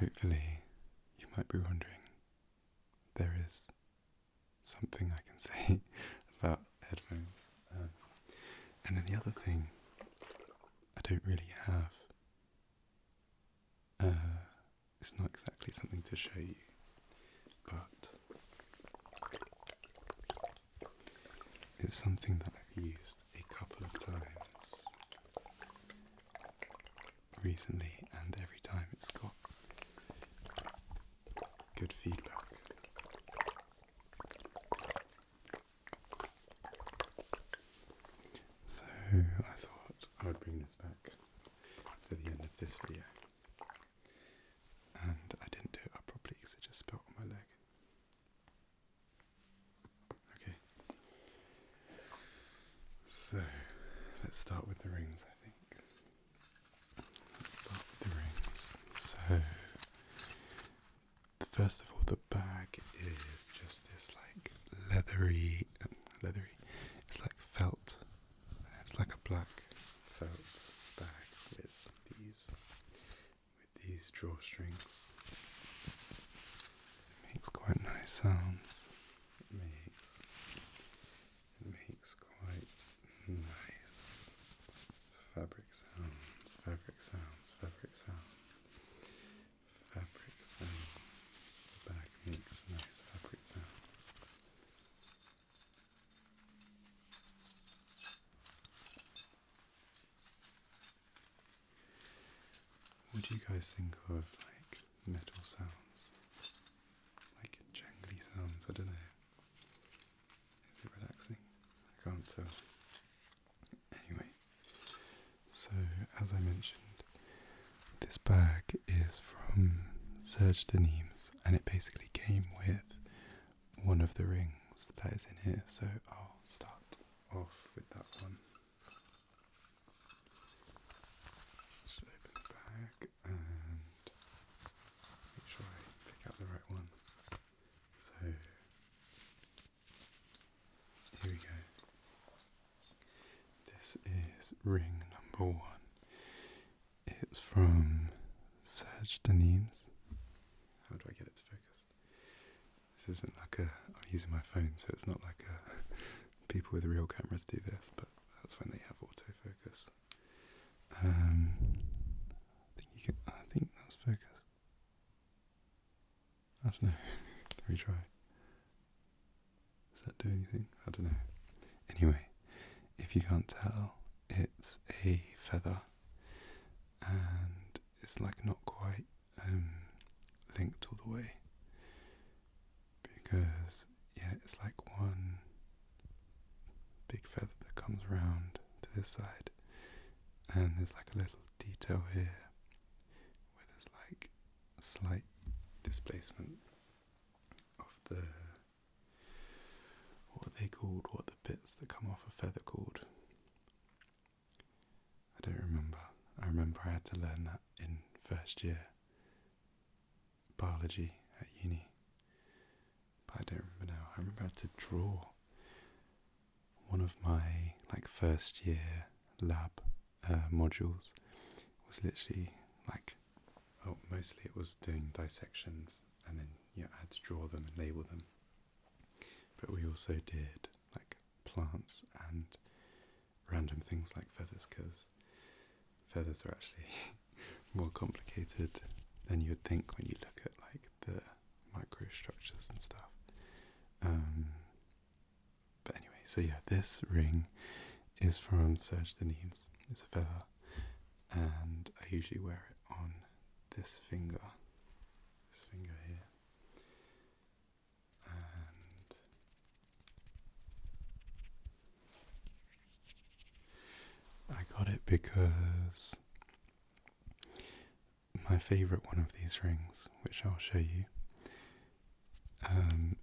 hopefully you might be wondering, there is something I can say about headphones. And then the other thing, I don't really have, it's not exactly something to show you, but it's something that I've used a couple of times recently, and every time it's got good feedback. So I thought I would bring this back for the end of this video, and I didn't do it up properly because it just spilled on my leg. Okay, so let's start with the rings, I think. Let's start with the rings. So first of all, the bag is just this like leathery, it's like felt. It's like a black felt bag with these drawstrings. It makes quite nice sounds. It makes quite nice fabric sounds. The bag makes nice fabric sounds. What do you guys think of like metal sounds? Like jangly sounds, I don't know. Is it relaxing? I can't tell. Anyway, so as I mentioned, this bag is from Serge Denims, and it basically came with one of the rings that is in here, so I'll start off with that one. Just open the bag and make sure I pick out the right one. So here we go. This is ring number 1. It's from Serge Denims. How do I get it to focus? This isn't like I'm using my phone, so it's not like people with real cameras do this, but that's when they have autofocus. I think that's focused. I don't know. Let me try. Does that do anything? I don't know. Anyway, if you can't tell, it's a feather, and it's like not quite linked all the way, because it's like one big feather that comes around to this side, and there's like a little detail here where there's like a slight displacement of the, what are they called? What are the bits that come off a feather called? I don't remember. I remember I had to learn that in first year biology at uni, but I don't remember now. I remember I had to draw one of my like first year lab modules was literally like, mostly it was doing dissections, and then I had to draw them and label them, but we also did like plants and random things like feathers, because feathers are actually more complicated than you would think when you look at like the microstructures and stuff. But anyway, so this ring is from Serge Denims. It's a feather, and I usually wear it on this finger here, and I got it because my favourite one of these rings, which I'll show you,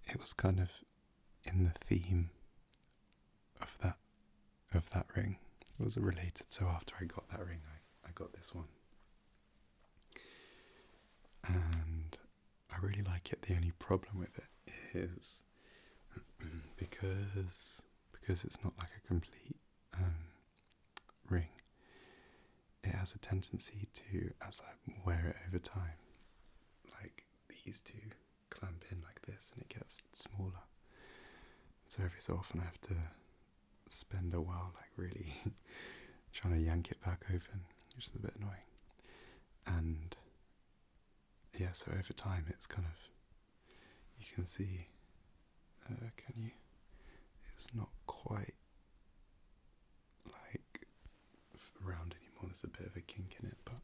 it was kind of in the theme of that ring. It was related, so after I got that ring, I got this one, and I really like it. The only problem with it is because it's not like a complete ring, it has a tendency to, as I wear it over time, these two clamp in like this, and it gets smaller. So every so often I have to spend a while like really trying to yank it back open, which is a bit annoying. And yeah, so over time it's kind of, you can see, can you? It's not quite like round anymore. There's a bit of a kink in it, but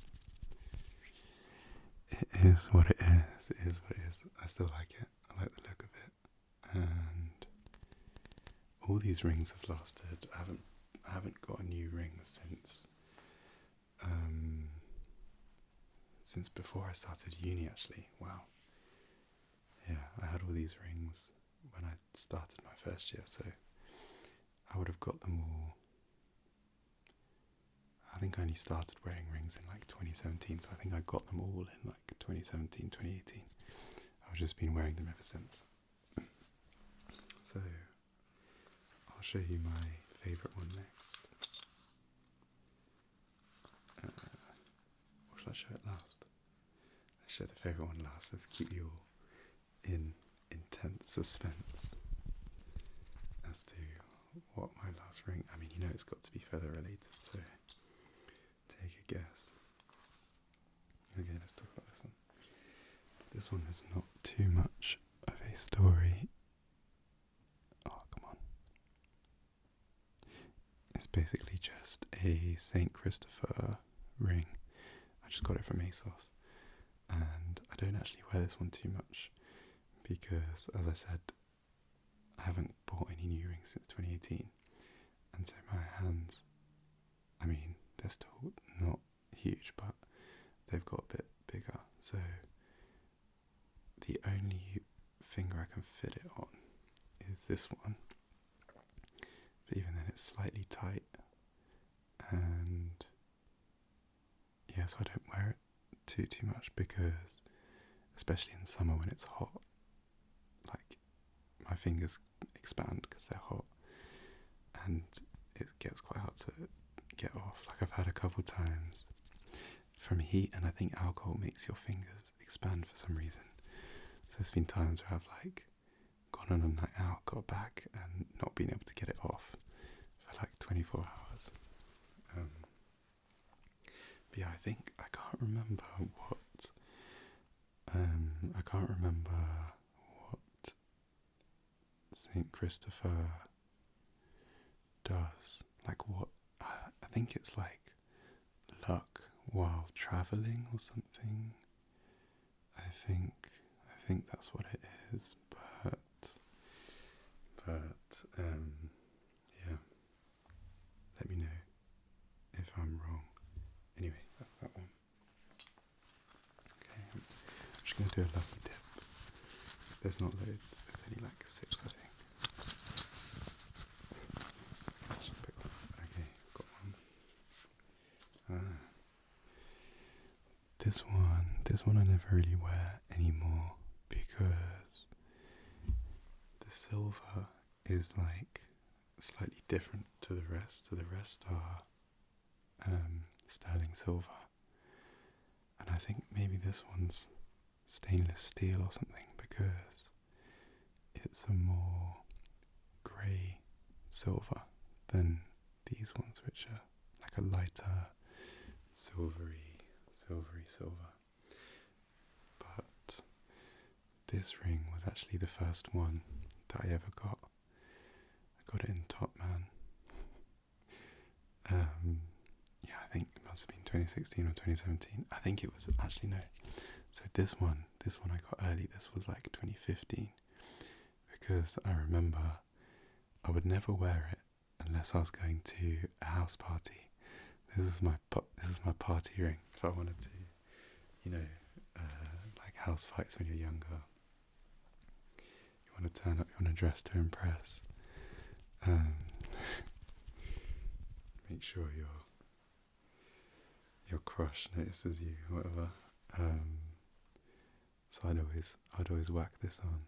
it is what it is. It is what it is. I still like it. I like the look of it. And all these rings have lasted. I haven't got a new ring since before I started uni, actually. Wow. Yeah, I had all these rings when I started my first year, so I would have got them all. I think I only started wearing rings in like 2017, so I think I got them all in like 2017, 2018. I've just been wearing them ever since. So I'll show you my favourite one next. Or should I show it last? Let's show the favourite one last. Let's keep you all in intense suspense as to what my last ring. I mean, you know it's got to be feather related, so take a guess. Okay, let's talk about this one. This one is not too much of a story. Oh, come on. It's basically just a St. Christopher ring. I just got it from ASOS. And I don't actually wear this one too much because, as I said, I haven't bought any new rings since 2018. And so my hands, I mean, they're still not huge, but they've got a bit bigger. So the only finger I can fit it on is this one. But even then it's slightly tight. And yeah, so I don't wear it too much because, especially in summer when it's hot, like my fingers expand because they're hot and it gets quite hard to get off. Like I've had a couple times from heat, and I think alcohol makes your fingers expand for some reason. So there's been times where I've like gone on a night out, got back and not been able to get it off for like 24 hours. But yeah, I can't remember what St. Christopher does. Like what, I think it's like luck while travelling or something. I think that's what it is, but yeah, let me know if I'm wrong. Anyway, that's that one. Okay, I'm just going to do a lovely dip. There's not loads, there's only like 6, I think. Okay, got one. This one I never really wear anymore because the silver is like slightly different to the rest. So the rest are sterling silver, and I think maybe this one's stainless steel or something because it's a more grey silver than these ones, which are like a lighter silvery silver. But this ring was actually the first one that I ever got. I got it in Top Man. Yeah, I think it must have been 2016 or 2017. I think it was actually, no. So this one I got early. This was like 2015 because I remember I would never wear it unless I was going to a house party. This is my party ring. If I wanted to, like house fights when you're younger, you want to turn up, you want to dress to impress. Make sure your crush notices you, whatever. So I'd always whack this on.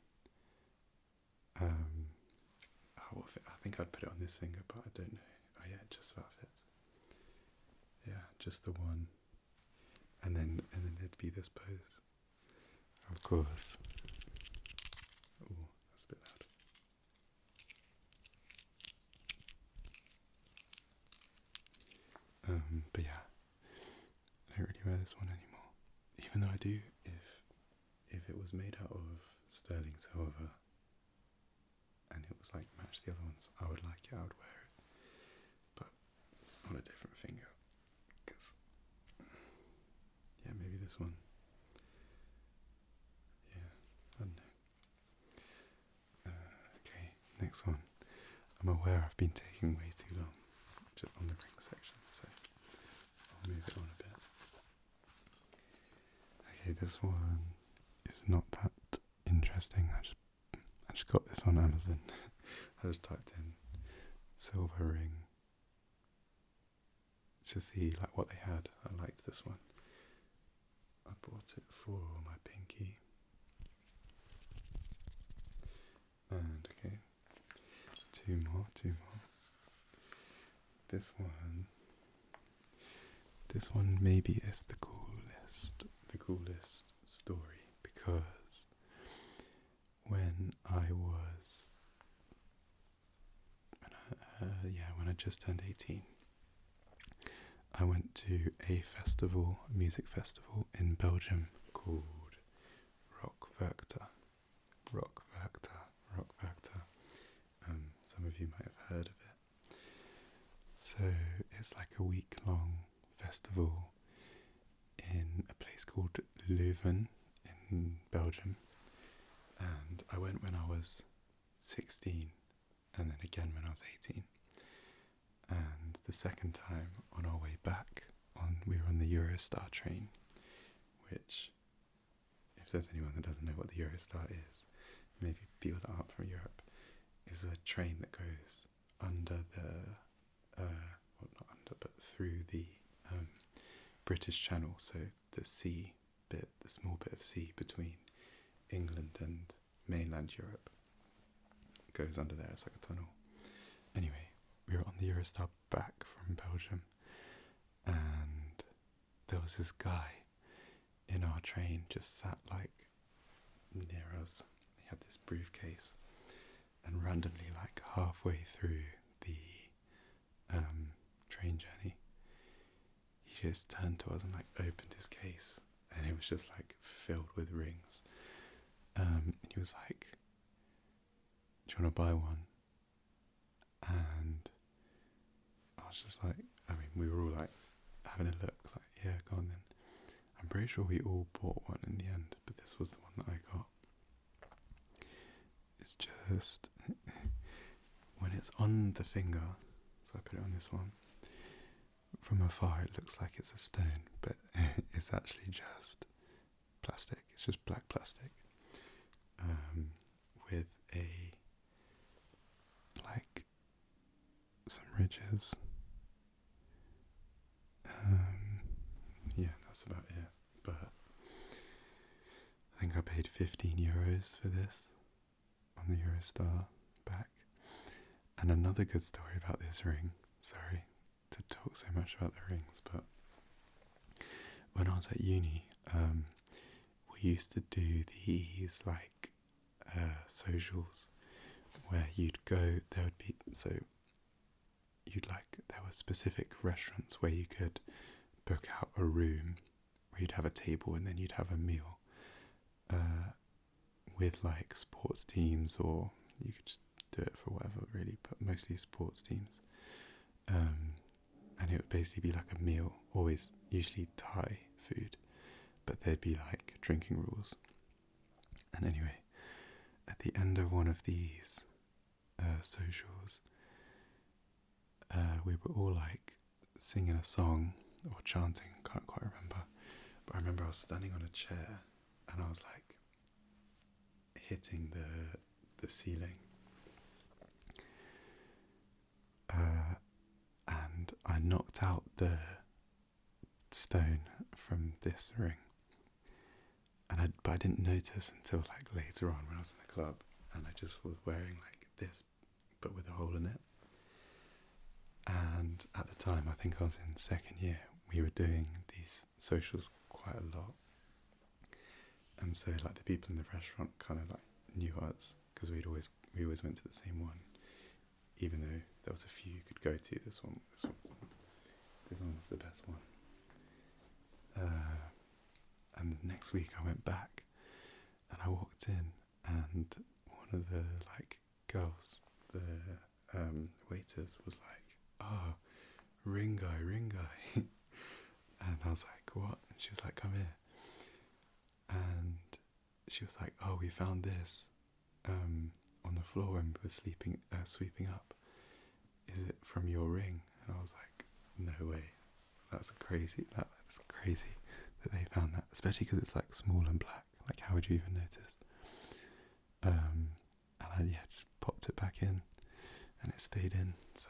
I think I'd put it on this finger, but I don't know. Oh yeah, it just about fits. Yeah, just the one. And then there'd be this pose. Of course. Oh, that's a bit loud. But yeah, I don't really wear this one anymore. Even though I do, if it was made out of sterling silver and it was like match the other ones, I would like it, I would wear it. But on a different finger. Because, yeah, maybe this one. Yeah, I don't know. Okay, next one. I'm aware I've been taking way too long just on the ring section, so I'll move it on a bit. Okay, this one is not that interesting. I just got this on Amazon. I just typed in silver ring to see like what they had. I liked this one. I bought it for my pinky. And okay, two more. This one maybe is the coolest story, because when I just turned 18, I went to a music festival in Belgium called Rockwerchter. Some of you might have heard of it. So it's like a week-long festival in a place called Leuven in Belgium. And I went when I was 16 and then again when I was 18. And the second time on our way back, we were on the Eurostar train, which, if there's anyone that doesn't know what the Eurostar is, maybe people that aren't from Europe, is a train that goes under not under, but through the British Channel, so the sea bit, the small bit of sea between England and mainland Europe, goes under there. It's like a tunnel. Anyway, we were on the Eurostar back from Belgium, and there was this guy in our train just sat like near us. He had this briefcase, and randomly, like halfway through the train journey, he just turned to us and like opened his case, and it was just like filled with rings. And he was like, "Do you want to buy one?" And I was just like, we were all like having a look, like, yeah, go on then. I'm pretty sure we all bought one in the end, but this was the one that I got. It's just, when it's on the finger, so I put it on this one, from afar it looks like it's a stone, but it's actually just plastic. It's just black plastic, with like some ridges. Yeah, that's about it. But I think I paid €15 for this on the Eurostar back. And another good story about this ring, sorry to talk so much about the rings, but when I was at uni, we used to do these like socials where you'd go, there were specific restaurants where you could book out a room where you'd have a table and then you'd have a meal with like sports teams, or you could just do it for whatever really, but mostly sports teams. And it would basically be like a meal, usually Thai food, but there'd be like drinking rules. And anyway, at the end of one of these socials, we were all like singing a song or chanting, can't quite remember, but I remember I was standing on a chair and I was like hitting the ceiling, and I knocked out the stone from this ring, but I didn't notice until like later on when I was in the club, and I just was wearing like this but with a hole in it. And at the time, I think I was in second year, we were doing these socials quite a lot, And so like the people in the restaurant kind of like knew us because we always went to the same one, even though there was a few you could go to. This one was the best one. And the next week I went back, and I walked in, and one of the like girls, the waiters, was like, "Oh, ring guy," and I was like, "What?" And she was like, "Come here," and she was like, "Oh, we found this on the floor when we were sweeping up. Is it from your ring?" And I was like, "No way, that's crazy. That's crazy that they found that, especially because it's like small and black. Like, how would you even notice?" And I just popped it back in, and it stayed in. So,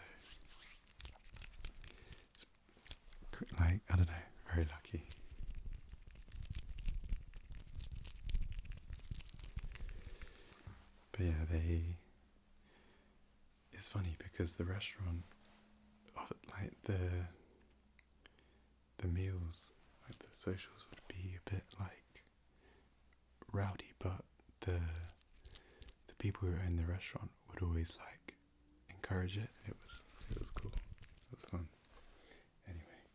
like, I don't know, very lucky. But yeah, it's funny because the restaurant, like the meals, like the socials would be a bit like rowdy, but the people who were in the restaurant would always like encourage it. It was cool. It was fun. Anyway,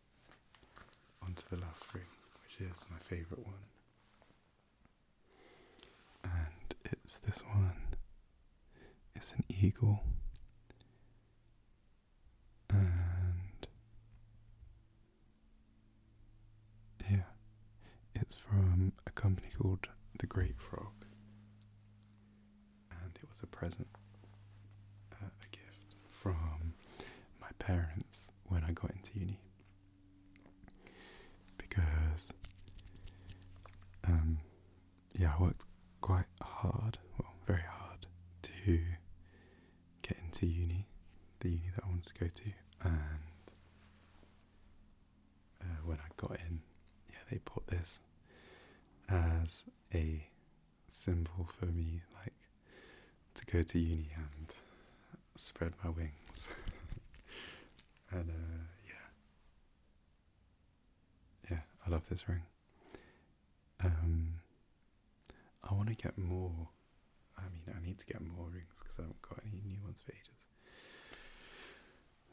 on to the last ring, which is my favourite one. And it's this one. It's an eagle. And yeah, it's from a company called The Great Frog. And it was a present, a gift from my parents when I got into uni. Because, I worked quite hard, well, very hard, to get into uni, the uni that I wanted to go to, and when I got in, they put this as a symbol for me, like, to go to uni and spread my wings. And I love this ring. I want to get more. I mean, I need to get more rings because I haven't got any new ones for ages.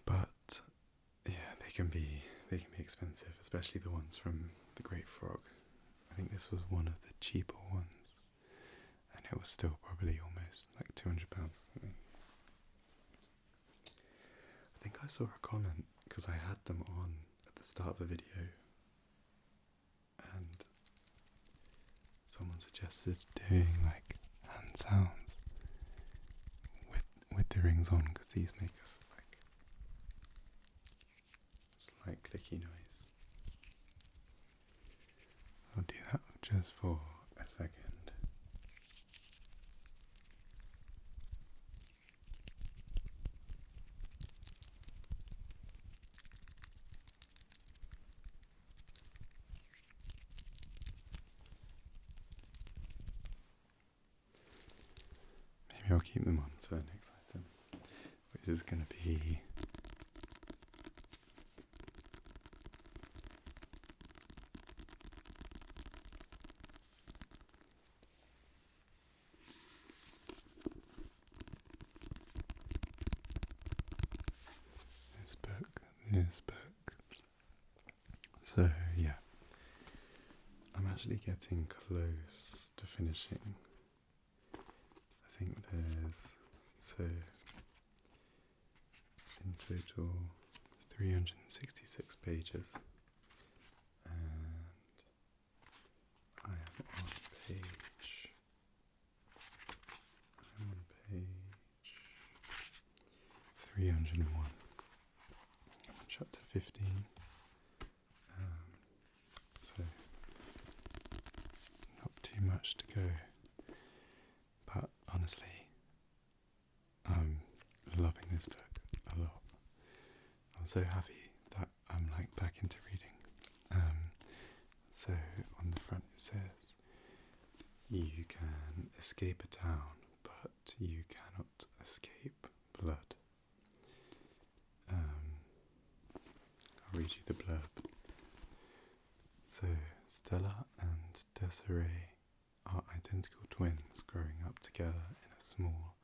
But yeah, they can be expensive, especially the ones from the Great Frog. I think this was one of the cheaper ones, and it was still probably almost like £200 or something. I think I saw a comment because I had them on at the start of a video, and someone suggested doing like hand sounds with the rings on, because these make us like slight clicky noise. I'll do that just for a second. Maybe I'll keep them on for the next item, which is going to be this book. So yeah, I'm actually getting close to finishing. I think there's, in total 366 pages, and I'm on page 301. I'm on chapter 15. So not too much to go, but honestly, I'm loving this book a lot. I'm so happy that I'm like back into reading. So on the front it says, "You can escape a town, but you cannot escape blood." I'll read you the blurb. So Stella and Desiree identical twins growing up together in a small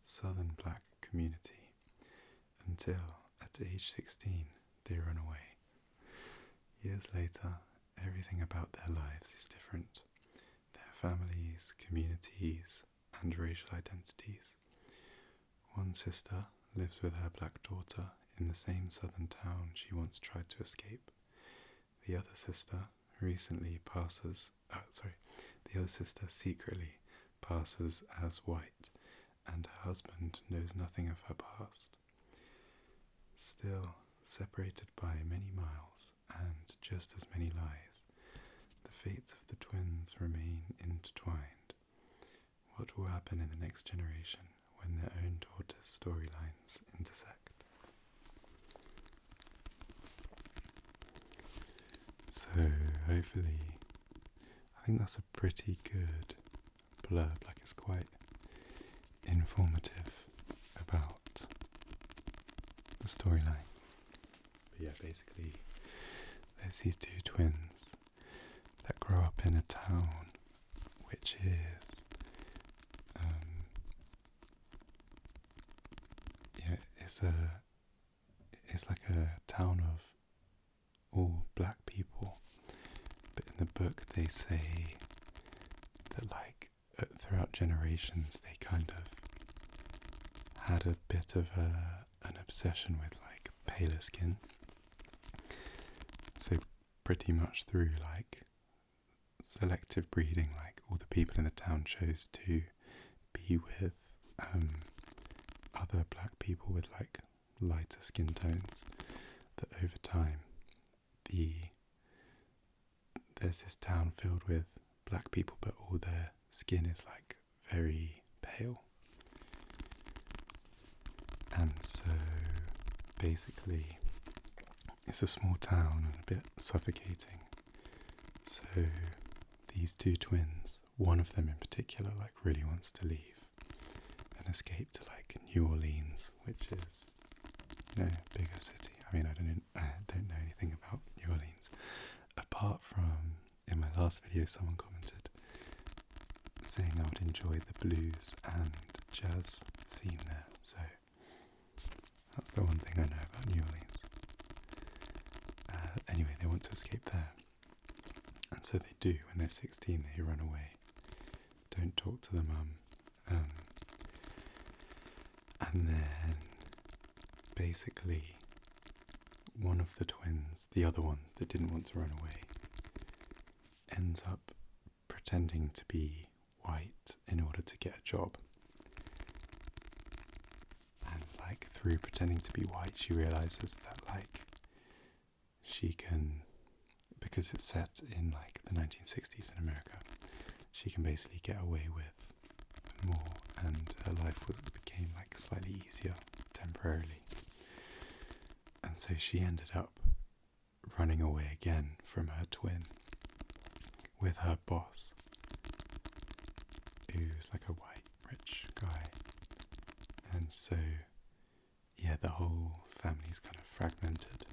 southern black community until, at age 16, they run away. Years later, everything about their lives is different. Their families, communities, and racial identities. One sister lives with her black daughter in the same southern town she once tried to escape. The other sister secretly passes as white, and her husband knows nothing of her past. Still, separated by many miles and just as many lies, the fates of the twins remain intertwined. What will happen in the next generation when their own daughter's storylines intersect? So, hopefully, I think that's a pretty good blurb, like it's quite informative about the storyline. But yeah, basically, there's these two twins that grow up in a town which is, it's like a town of all black people. But in the book they say that throughout generations they kind of had a bit of an obsession with paler skin. So pretty much through selective breeding, all the people in the town chose to be with other black people with lighter skin tones, that over time there's this town filled with black people, but all their skin is very pale. And so basically it's a small town and a bit suffocating. So these two twins, one of them in particular, really wants to leave and escape to New Orleans, which is, a bigger city. I mean, I don't know anything about New Orleans, apart from in my last video someone commented saying I would enjoy the blues and jazz scene there. So that's the one thing I know about New Orleans. Anyway, they want to escape there. And so they do. When they're 16, they run away. Don't talk to the mum. And then, basically, one of the twins, the other one that didn't want to run away, ends up pretending to be white in order to get a job. And through pretending to be white, she realizes that she can, because it's set in the 1960s in America, she can basically get away with more, and her life became slightly easier temporarily. And so she ended up running away again from her twin with her boss, who's a white rich guy. And so the whole family's kind of fragmented,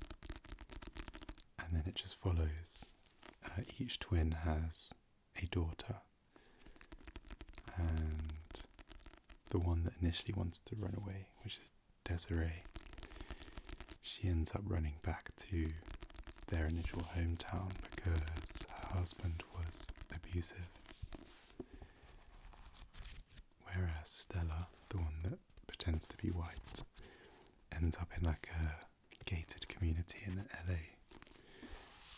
and then it just follows. Each twin has a daughter, and the one that initially wants to run away, which is Desiree, she ends up running back to their initial hometown because her husband was abusive. Whereas Stella, the one that pretends to be white, ends up in a gated community in LA.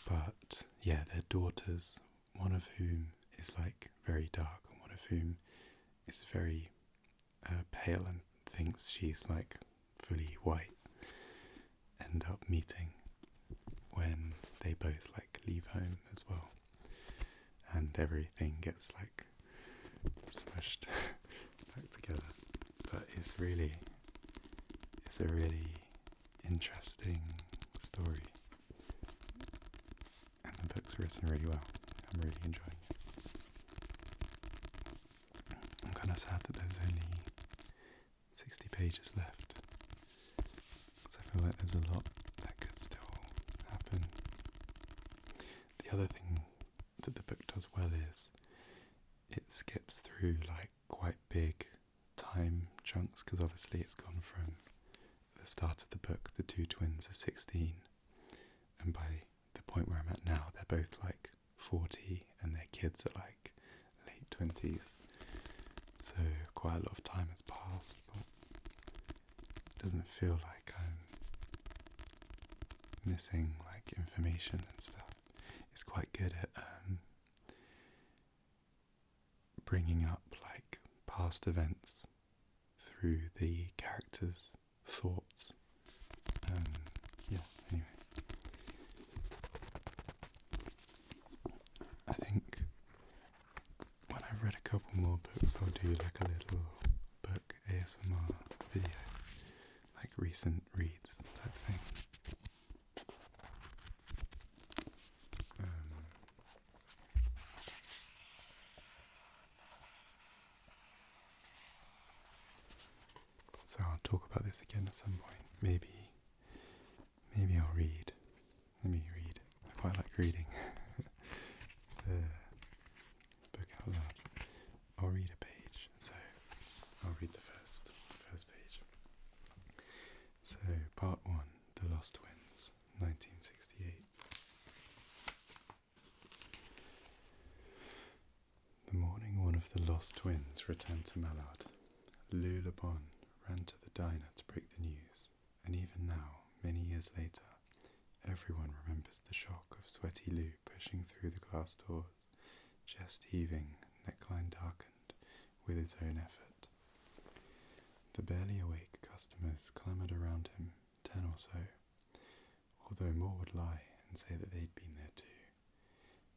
But their daughters, one of whom is very dark and one of whom is very pale and thinks she's fully white, end up meeting when they both leave home as well, and everything gets smushed back together. But it's a really interesting story, and the book's written really well. I'm really enjoying it. I'm kind of sad that there's only 60 pages left, because I feel like there's a lot that could still happen. The other thing that the book does well is it skips goes through like quite big time chunks, because obviously it's gone from the start of the book, the two twins are 16, and by the point where I'm at now, they're both like 40 and their kids are like late 20s. So quite a lot of time has passed, but it doesn't feel like I'm missing like information and stuff. It's quite good at bringing up like past events through the characters' thoughts. Yeah, anyway. I think when I've read a couple more books, I'll do like a little book ASMR video, like recent reads type thing. So I'll talk about this again at some point. Maybe I'll read. Let me read. I quite like reading the book out loud. I'll read a page. So I'll read the first page. So part 1, The Lost Twins, 1968. The morning one of the lost twins returned to Mallard, Lou Le Bon ran to the diner to break the news, and even now, many years later, everyone remembers the shock of sweaty Lou pushing through the glass doors, chest heaving, neckline darkened, with his own effort. The barely awake customers clamoured around him, 10 or so, although more would lie and say that they'd been there too,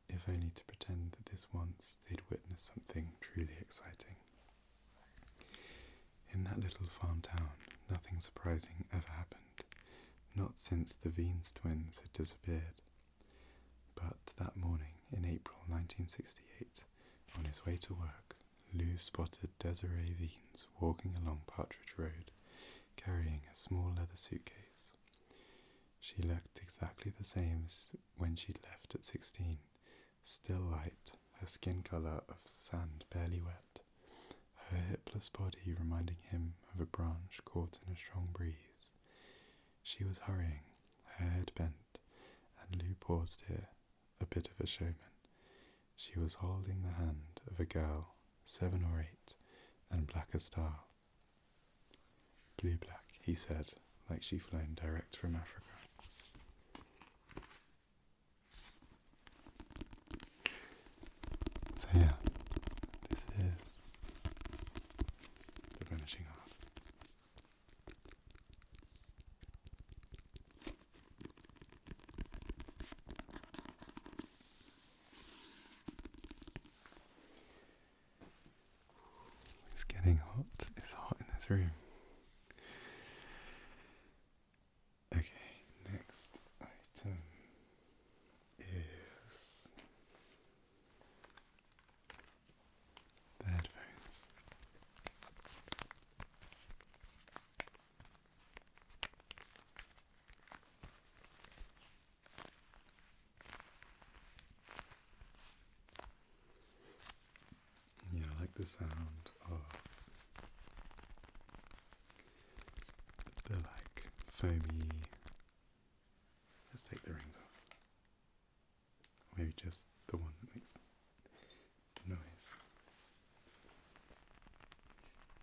if only to pretend that this once they'd witnessed something truly exciting. In that little farm town, nothing surprising ever happened, not since the Veens twins had disappeared. But that morning, in April 1968, on his way to work, Lou spotted Desiree Veens walking along Partridge Road, carrying a small leather suitcase. She looked exactly the same as when she'd left at 16, still light, her skin colour of sand barely wet, her hipless body reminding him of a branch caught in a strong breeze. She was hurrying, her head bent, and Lou paused here, a bit of a showman. She was holding the hand of a girl, 7 or 8, and black as tar. Blue black, he said, like she'd flown direct from Africa. So yeah, this is The Vanishing Half. It's getting hot. It's hot in this room. Okay, next item is the headphones. Yeah, I like the sound of the like foamy. Let's take the rings off. Or maybe just the one that makes the noise.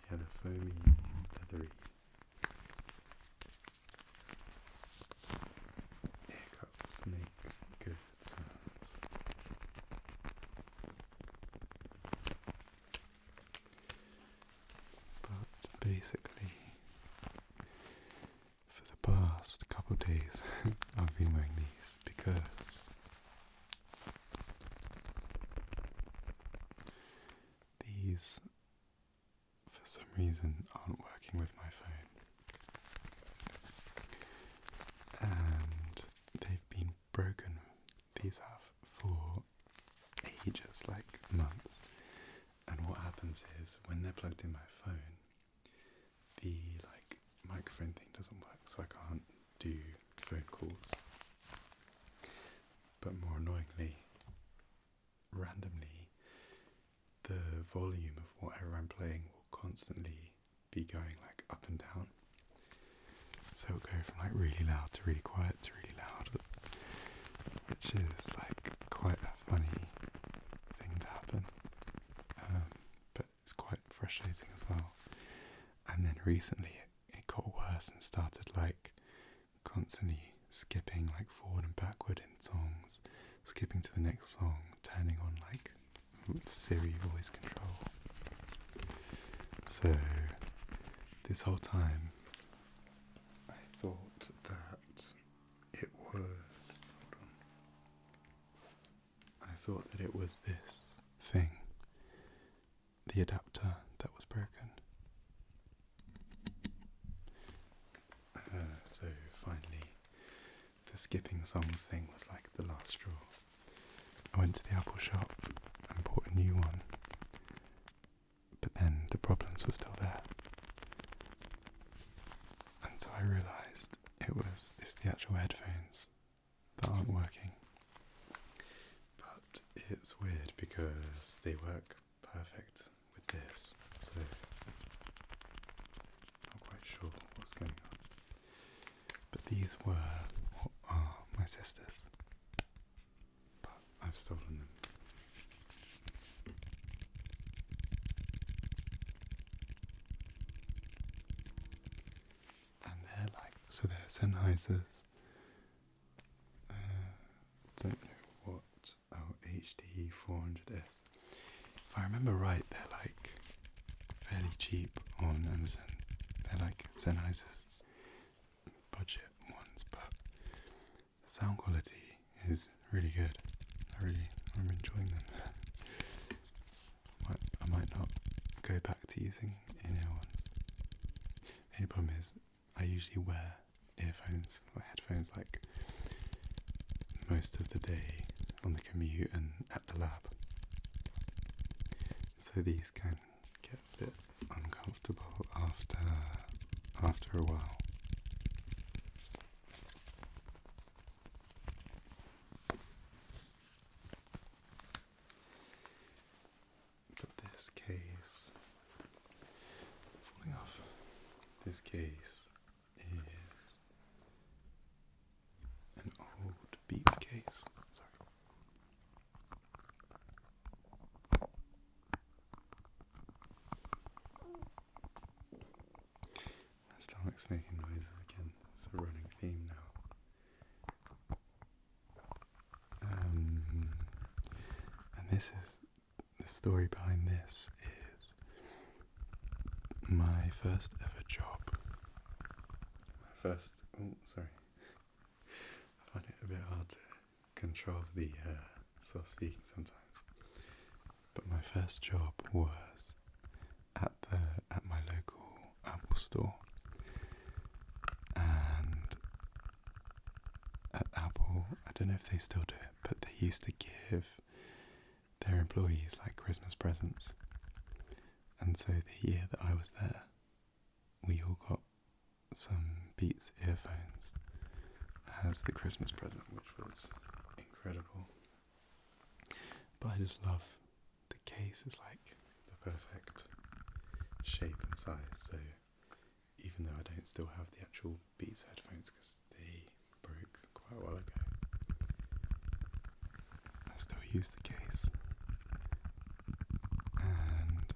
Yeah, the foamy, leathery ear cups make good sounds. But basically, for the past couple of days, I've been wearing these because these, for some reason, aren't working with my phone. And they've been broken. These have for ages, like months. And what happens is, when they're plugged in my phone, the like microphone thing doesn't work, so I can't do phone calls. But more annoyingly, randomly, the volume of whatever I'm playing will constantly be going like up and down. So it'll go from like really loud to really quiet to really loud, which is like quite a funny thing to happen. But it's quite frustrating as well. And then recently it got worse and started like constantly skipping like forward and backward in songs, skipping to the next song, turning on like Siri voice control. So this whole time I thought that it was, I thought that it was this thing, the adapter that was broken. So finally the skipping songs thing was like the last straw. I went to the Apple shop and bought a new one, but then the problems were still there. And so I realised it's the actual headphones that aren't working. But it's weird because they work perfect with this, so I'm not quite sure what's going on. But these were my sister's, but I've stolen them. And they're like, so they're Sennheisers, don't know what, HD 400S. If I remember right, they're like fairly cheap on Amazon. They're like Sennheisers budget ones, but the sound quality is really good. I'm enjoying them. I might not go back to using in-ear ones. The only problem is I usually wear earphones or headphones like most of the day on the commute and at the lab. So these can get a bit uncomfortable after a while. This case is an old Beats case. Sorry. My stomach's making noises again. It's a running theme now. And this is the story behind this is my first ever job. I find it a bit hard to control the soft speaking sometimes. But my first job was at my local Apple store. And at Apple, I don't know if they still do it, but they used to give their employees like Christmas presents. And so the year that I was there, we all got some Beats earphones as the Christmas present, which was incredible. But I just love the case. It's like the perfect shape and size, so even though I don't still have the actual Beats headphones because they broke quite a while ago, I still use the case. And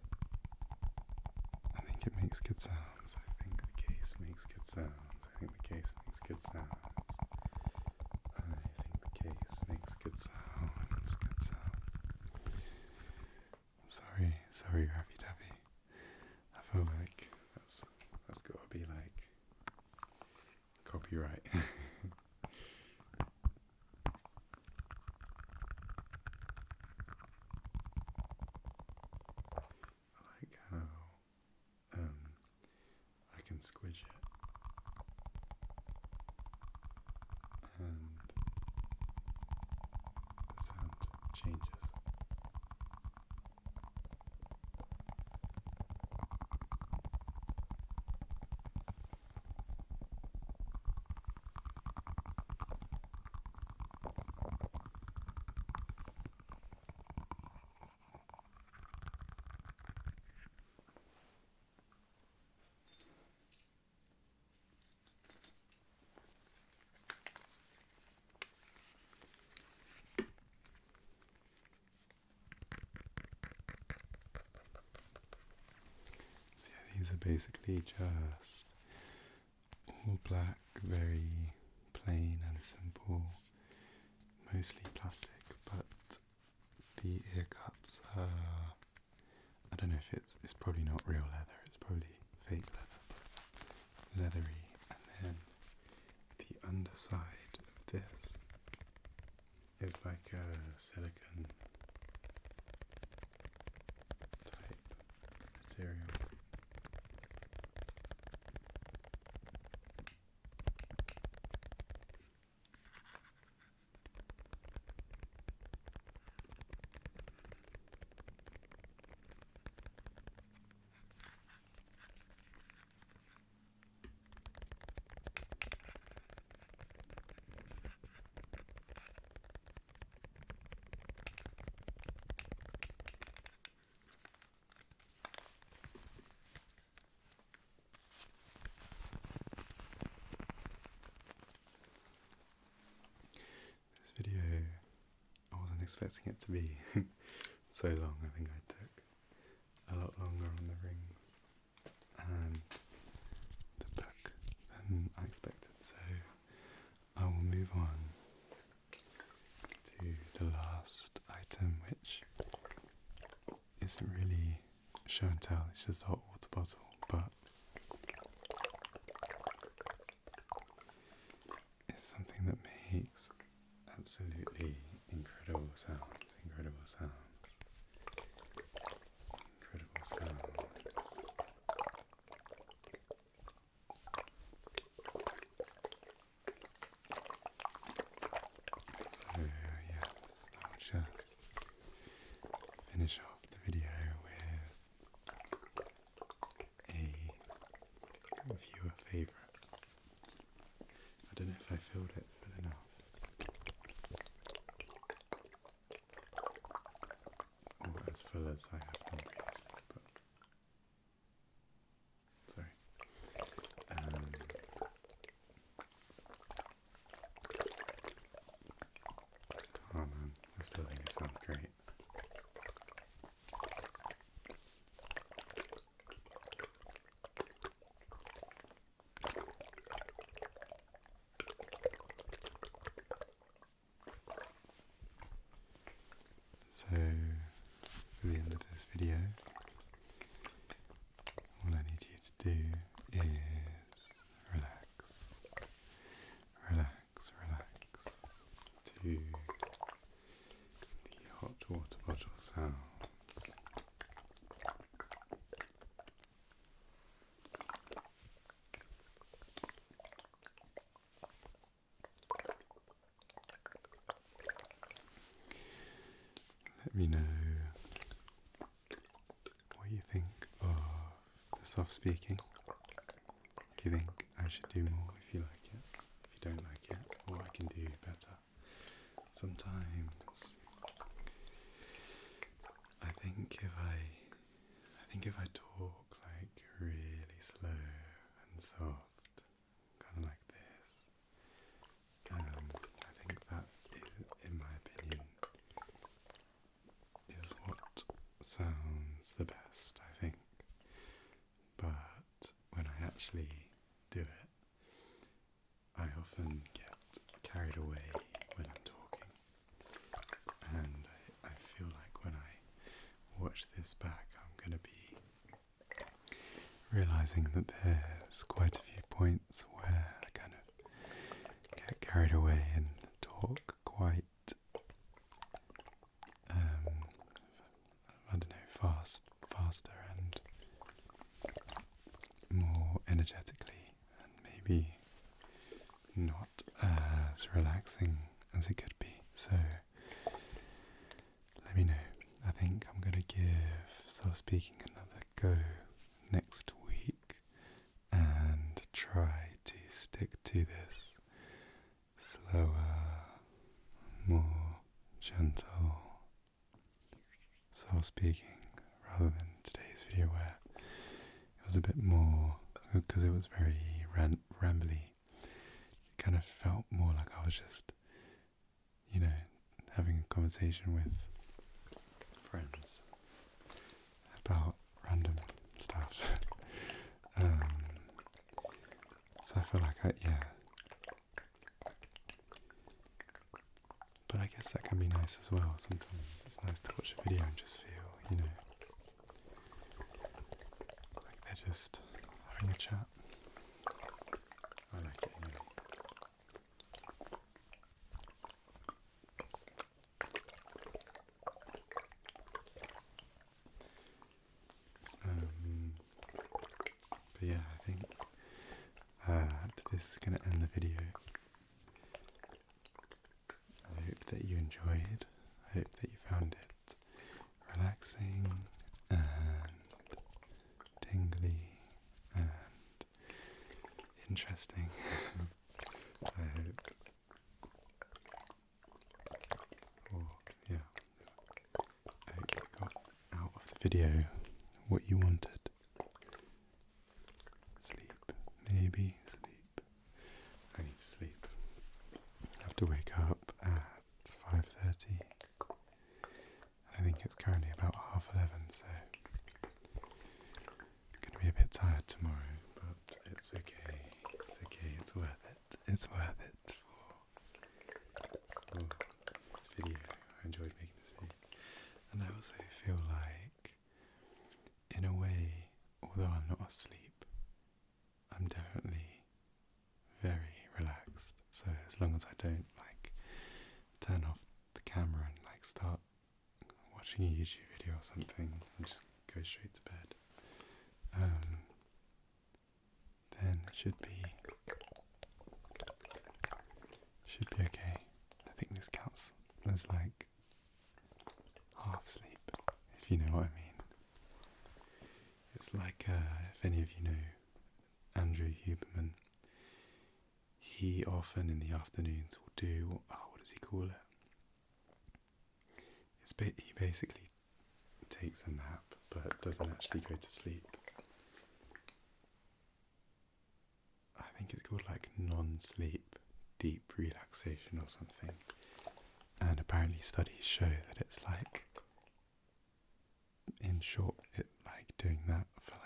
I think it makes good sounds. I think the case makes good sounds. Sorry, Raffy Taffy. I feel like that's got to be like copyright. I like how I can squidge it and the sound changes. basically just all black, very plain and simple, mostly plastic, but the ear cups are, I don't know if it's probably not real leather, it's probably fake leather, leathery, and then the underside of this is like a silicone type material. This video, I wasn't expecting it to be so long. I think I took a lot longer on the rings and the book than I expected, so I will move on to the last item, which isn't really show and tell, it's just a hot water bottle, but it's something that makes absolutely incredible sounds, incredible sounds, incredible sounds. So yes, I'll just finish off the video with a viewer favourite. I don't know if I filled it full enough. Or as full as I have done previously, but sorry. Oh man, I still think it sounds great. So, for the end of this video, all I need you to do is relax, relax, relax to the hot water bottle sounds. Let me know what you think of the soft speaking. If you think I should do more, if you like it. If you don't like it, what I can do better. Sometimes I think if I talk like really slow and soft, kind of like this, I think that is, in my opinion, is what sounds the best, I think. But when I actually do it, I often get carried away when I'm talking, and I feel like when I watch this back, I'm going to be realising that there's quite a few points where I kind of get carried away and talk quite I don't know, faster and more energetically, and maybe not as relaxing as it could be. So let me know. I think I'm going to give soft speaking another go next week and try to stick to this slower, more gentle soft speaking rather than today's video where it was a bit more, because it was very rambly. It kind of felt more like I was just, having a conversation with friends about random stuff. yeah. But I guess that can be nice as well. Sometimes it's nice to watch a video and just feel, like they're just having a chat. I like it anyway. But yeah, I think this is going to end the video. I hope that you enjoyed. I hope that you found it relaxing and tingly and interesting. I hope. I hope you got out of the video what you wanted. Sleep. Maybe sleep. I need to sleep. I have to wake up at 5:30. I think it's currently about 11:30, so I'm going to be a bit tired tomorrow, but it's okay. It's okay. It's worth it. It's worth it for this video. I enjoyed making this video. And I also feel like, in a way, although I'm not asleep, I'm definitely very relaxed. So as long as I don't turn off the camera and start watching a YouTube video or something and just go straight to bed, then it should be okay. I think this counts as half sleep, if you know what I mean. It's like, if any of you know Andrew Huberman, he often in the afternoons will do, what does he call it? He basically takes a nap, but doesn't actually go to sleep. I think it's called non-sleep deep relaxation or something. And apparently studies show that it's in short, doing that for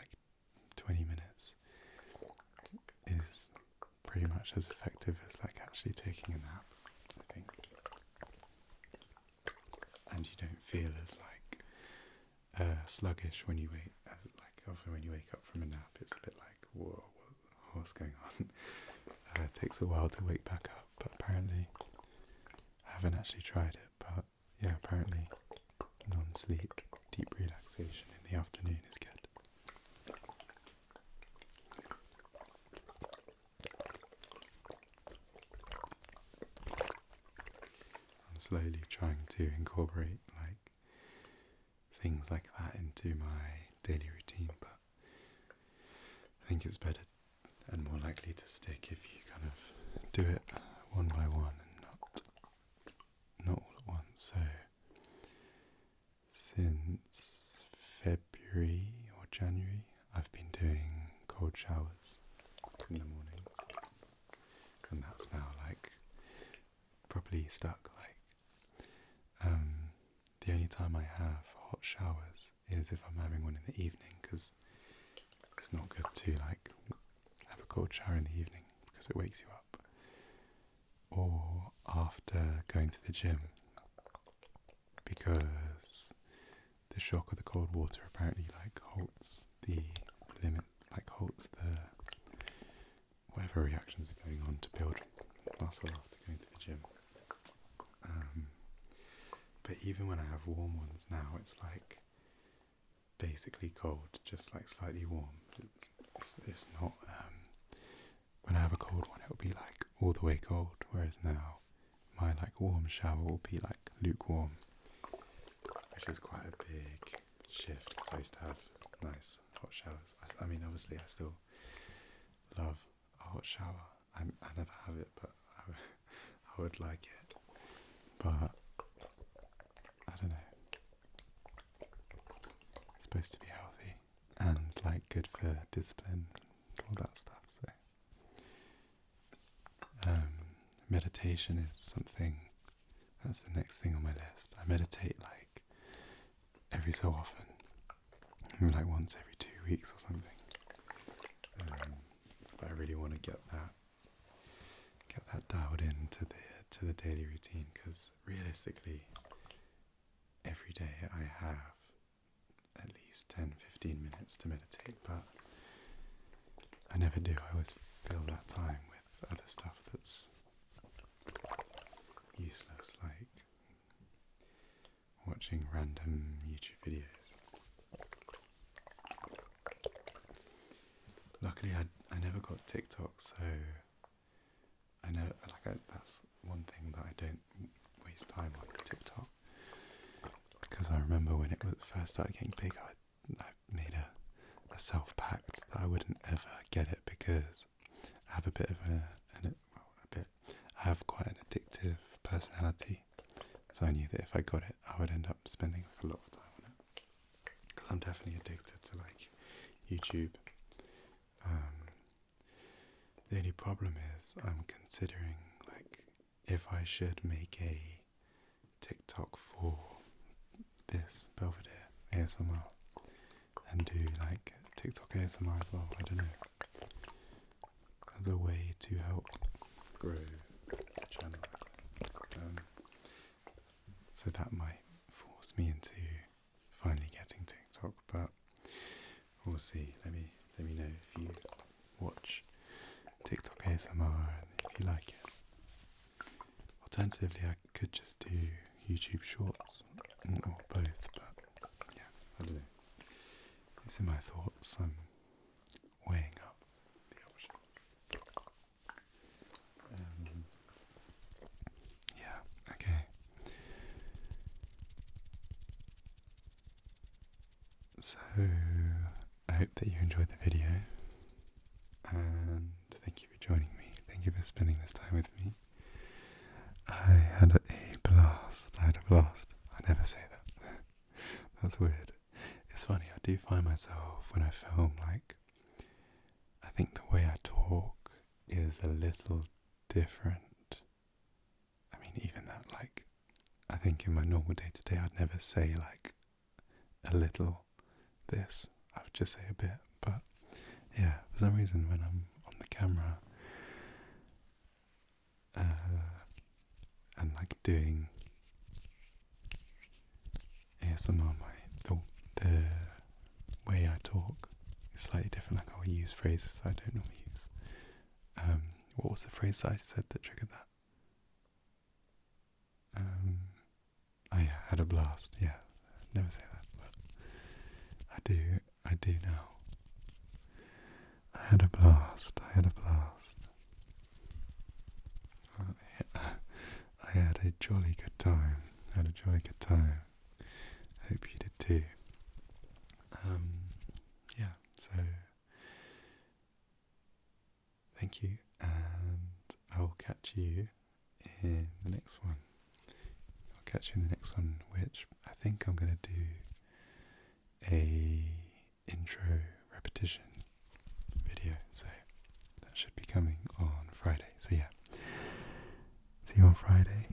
20 minutes is pretty much as effective as actually taking a nap, I think. And you don't feel as sluggish when you wake, often when you wake up from a nap, it's a bit whoa, what's going on? It takes a while to wake back up, but apparently, I haven't actually tried it, but yeah, apparently non-sleep deep relaxation in the afternoon is good. I'm slowly trying to incorporate things like that into my daily routine, but I think it's better and more likely to stick if you kind of do it one by one and not all at once. So since February or January, I've been doing cold showers in the mornings, and that's now properly stuck. The only time I have hot showers is if I'm having one in the evening, because it's not good to have a cold shower in the evening because it wakes you up, or after going to the gym, because the shock of the cold water apparently halts the limit, halts the whatever reactions are going on to build muscle after going to the gym. But even when I have warm ones now, it's basically cold, just slightly warm. It's not, when I have a cold one, it'll be all the way cold, whereas now my warm shower will be lukewarm, which is quite a big shift, because I used to have nice hot showers. I mean, obviously I still love a hot shower. I never have it, but I would like it. But I don't know. It's supposed to be healthy and good for discipline, all that stuff. So meditation is something. That's the next thing on my list. I meditate every so often, maybe once every 2 weeks or something. But I really want to get that to the daily routine, because realistically, every day I have at least 10-15 minutes to meditate, but I never do. I always fill that time with other stuff that's useless, like watching random YouTube videos. Luckily, I never got TikTok, so I know that's one thing that I don't waste time on TikTok. Because I remember when it first started getting big, I made a self-pact that I wouldn't ever get it, because I have a bit of I have quite an addictive personality. So I knew that if I got it, I would end up spending a lot of time on it. Because I'm definitely addicted to YouTube. The only problem is I'm considering if I should make a TikTok for this Belvedere ASMR and do TikTok ASMR as well. I don't know. As a way to help grow the channel. So that might force me into finally getting TikTok, but we'll see. Let me know if you watch TikTok ASMR and if you like it. Alternatively, I could just do YouTube Shorts or both, but yeah, I don't know. It's in my thoughts. I'm weighing up the options. Yeah, okay. So, I hope that you enjoyed the video, and thank you for joining me. Thank you for spending this time with me. I had a blast. I never say that. That's weird. It's funny, I do find myself when I film, I think the way I talk is a little different. I mean, even that, I think in my normal day-to-day I'd never say, a little this. I would just say a bit, but yeah, for some reason when I'm on the camera, and doing ASMR, the way I talk is slightly different. I'll use phrases that I don't normally use. What was the phrase that I said that triggered that? I had a blast. Yeah, never say that, but I do now. I had a blast. I had a jolly good time. Hope you did too. Yeah, so thank you, and I will catch you in the next one. Which I think I'm going to do a intro repetition video, so that should be coming on Friday. So yeah, see you on Friday.